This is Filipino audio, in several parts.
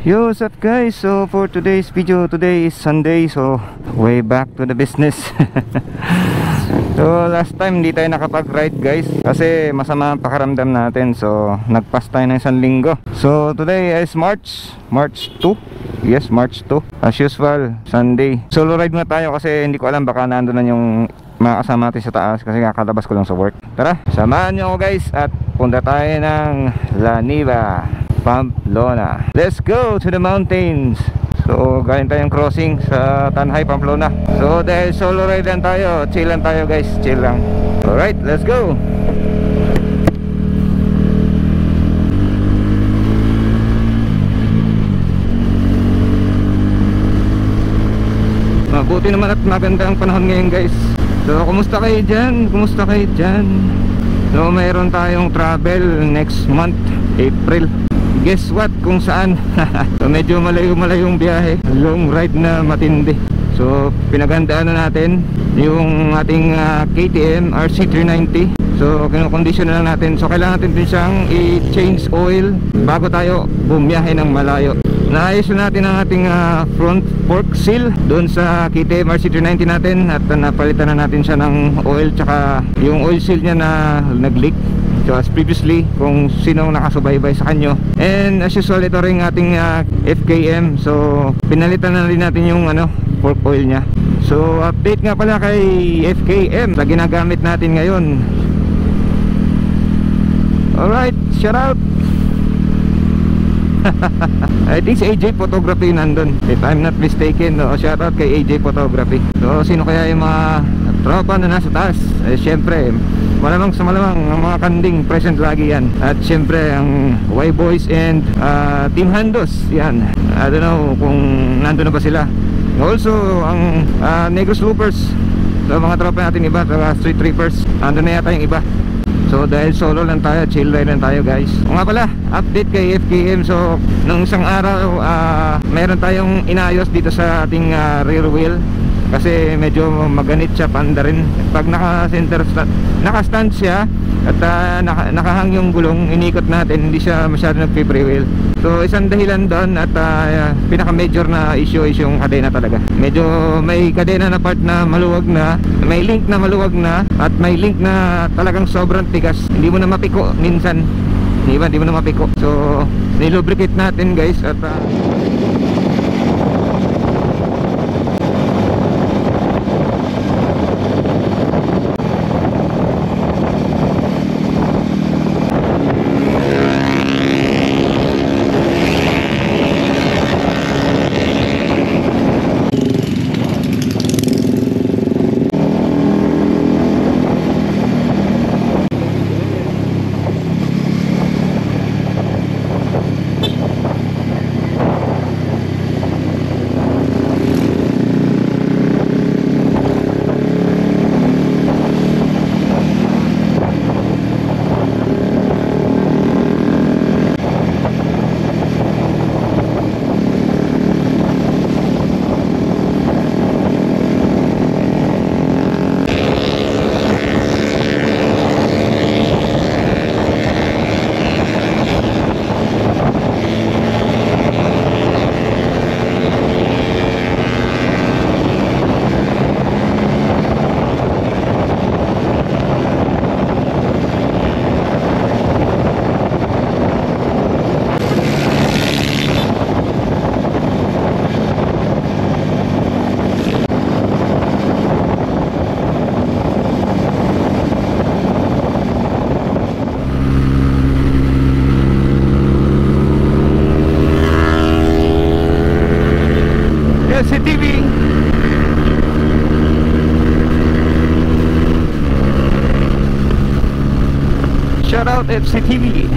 Yo, what's up guys? So for today's video, today is Sunday, so way back to the business. So last time hindi tayo nakapag-ride guys kasi masama ang pakaramdam natin, so nagpass tayo ng isang linggo. So today is March 2. Yes, March 2. As usual, Sunday. Solo ride na tayo kasi hindi ko alam, baka nandun na yung mga kasama natin sa taas kasi kakalabas ko lang sa work. Tara, samahan nyo ako guys at punta tayo ng La Niva, Pamplona. Let's go to the mountains. So galing tayong crossing sa Tanhay, Pamplona. So dahil solo ride lang tayo, chill lang tayo guys, chill lang. Alright, let's go. Mabuti naman at maganda ang panahon ngayon guys. So kumusta kayo dyan? Kumusta kayo dyan? So mayroon tayong travel next month, April. Guess what? Kung saan? So medyo malayo-malayong biyahe, long ride na matindi. So pinagandaan na natin yung ating KTM RC390. So kinokondisyon na lang natin. So kailangan natin din siyang i-change oil bago tayo bumiyahe ng malayo. Naayos na natin ang ating front fork seal doon sa KTM RC390 natin, at napalitan na natin siya ng oil, tsaka yung oil seal niya na nag-leak. So as previously, kung sino nakasubaybay sa kanyo. And as usual, ito rin ating FKM. So pinalitan na rin natin yung fork oil niya. So update nga pala kay FKM na ginagamit natin ngayon. Alright, shout out. I think si AJ Photography nandun, if I'm not mistaken. No? Shout out kay AJ Photography. So sino kaya yung mga tropa na nasa taas? Syempre malamang sa malamang ang mga kanding present lagi yan. At syempre ang Y-Boys and Team Handos, yan. I don't know kung nandun na ba sila. Also ang Negros Loopers. So mga tropa natin iba, Street Trippers, nandun na yata yung iba. So dahil solo lang tayo, chill ride lang tayo guys. O nga pala, update kay FKM. So nung isang araw meron tayong inayos dito sa ating rear wheel kasi medyo maganit siya, panda rin. Pag naka-stand siya at nakahang yung gulong, inikot natin, hindi siya masyado nag-freewheel. So isang dahilan doon, at pinaka-major na issue is yung kadena talaga. Medyo may kadena na part na maluwag na, may link na maluwag na, at may link na talagang sobrang tigas. Hindi mo na mapiko minsan. Hindi mo na mapiko. So nilubricate natin guys, at FCTV. Shout out FCTV.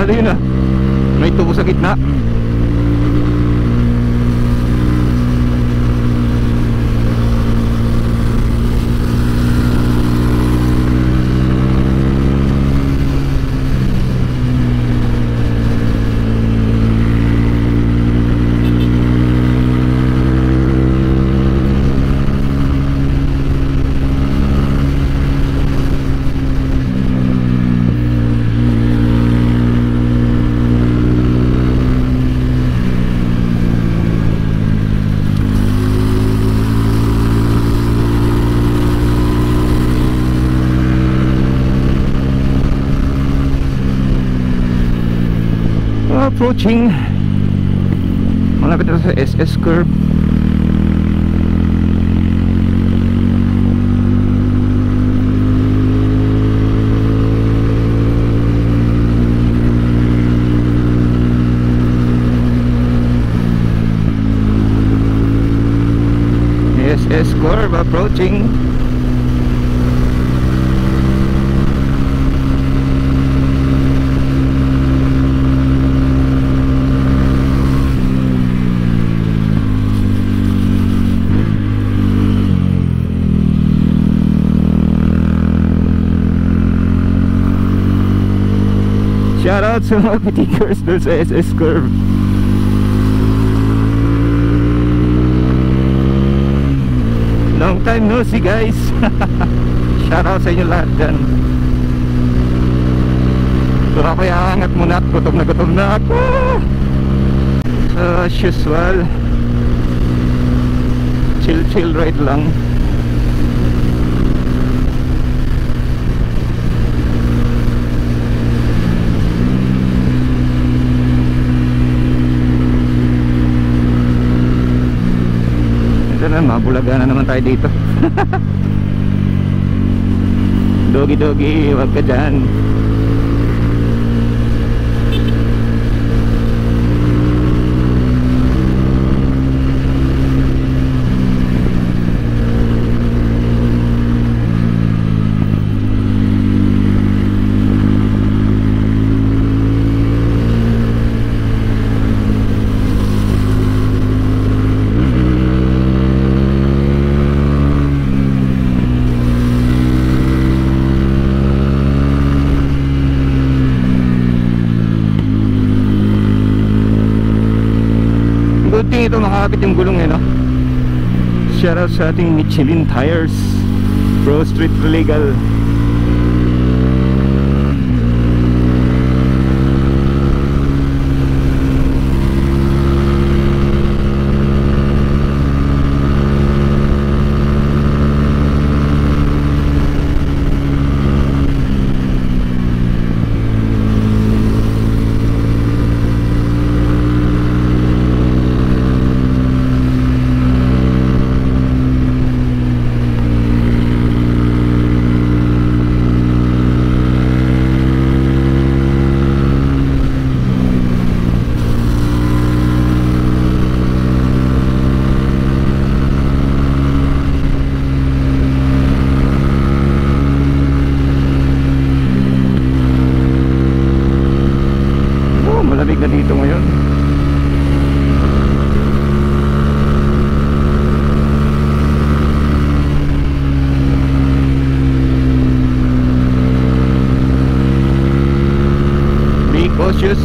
Yun may tubo sa gitna. approaching. Malapit na sa SS curve. SS curve approaching. Shoutout sa mga pitikers doon sa SS curve. Long time no see guys. Shoutout sa inyo lahat dyan. So ako angat muna at gutom na ako. So as usual, chill ride lang. Mabulaga na naman tayo dito. Dogi, wag ka dyan. Good thing ito makakapit yung gulong no? Shoutout sa ating Michelin tires, Pro Street Legal. Malamig na dito ngayon. Be cautious.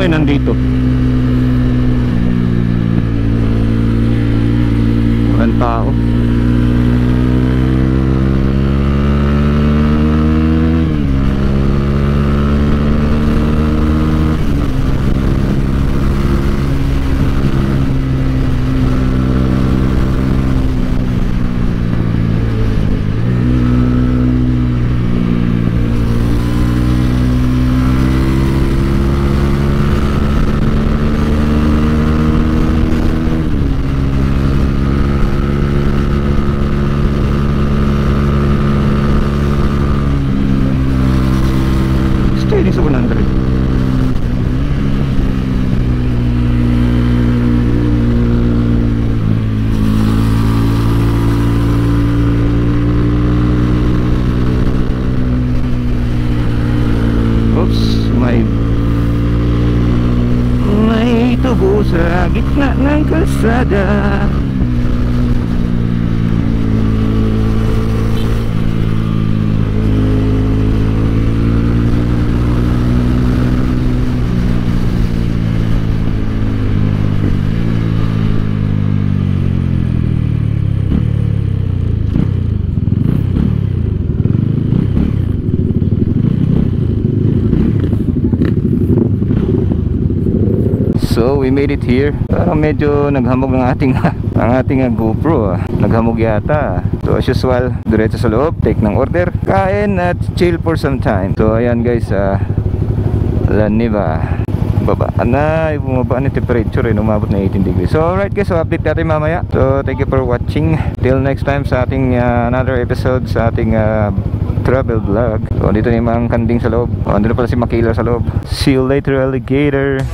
Nandito walang tao. Steady sa 100. Oops, may tubo sa gitna ng kalsada. we made it here. Parang medyo naghamog ng ating ang ating GoPro. Naghamog yata. So as usual, diretso sa loob, take ng order, kain at chill for some time. So ayan guys, La Niva. Baba na, bumaba na temperature umabot na 18 degrees. So alright guys, so update natin mamaya. So thank you for watching. Till next time sa ating another episode sa ating travel vlog. So dito na yung mga kanding sa loob. Andun na pala si Makila sa loob. See you later, alligator.